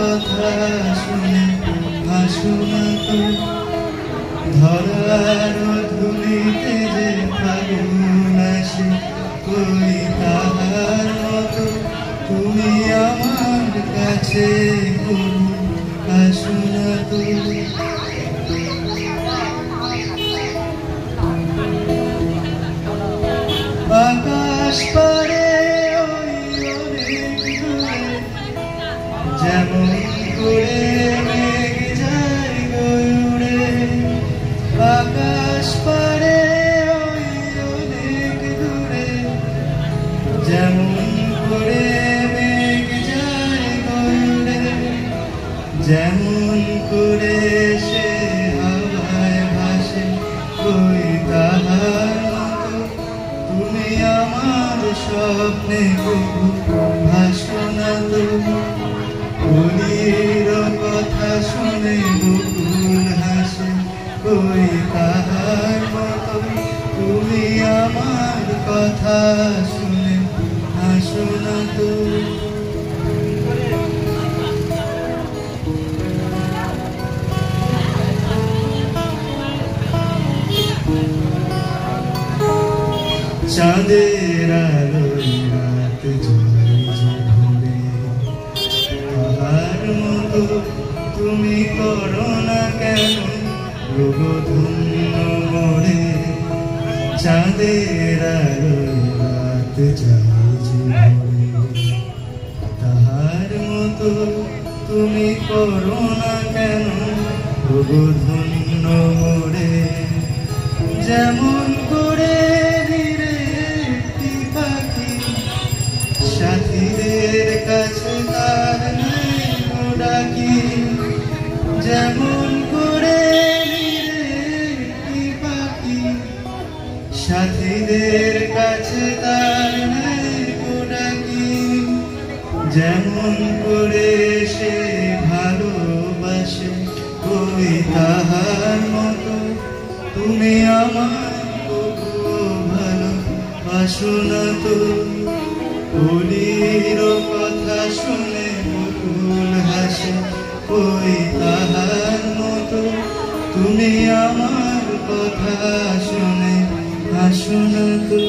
কথা শুনে হাসো না তো। ধরার ধুলিতে যে ফাগুন আসে কই তাহার মতো তুমি আমার কাছে হাসো না তো। আকাশ পারে যেমন করে মেঘ যায় উড়ে, আকাশ পারে অনেক দূরে যেমন করে মেঘ যায় উড়ে, যেমন করে সে হাওয়ায় ভাসে কই তাহার মতো তুমি আমার স্বপ্নে ভাসো না তো। ফুলের কথা শুনে বকুল হাসে কই তাহার মতো তুমি আমার কথা শুনে হাসো না তো। চাঁদের আলোয় রাত জলে তাহার মতো তুমি করো না কেন রোগধন্য মরে। চাঁদের আলোয় রাত জলে তাহার মতো তুমি করো না কেন রোগধন্য মরে। যেমন করে সাথীদের কাছে তার ডাকি, যেমন করে পাখি সাথীদের কাছে তার ডাকি, যেমন করে সে ভালোবাসে কই তাহার মতো তুমি আমার ভালোবাসো না তো। ফুলের কথা শুনে বকুল হাসে কই তাহার মতো তুমি আমার কথা শুনে হাসো না তো।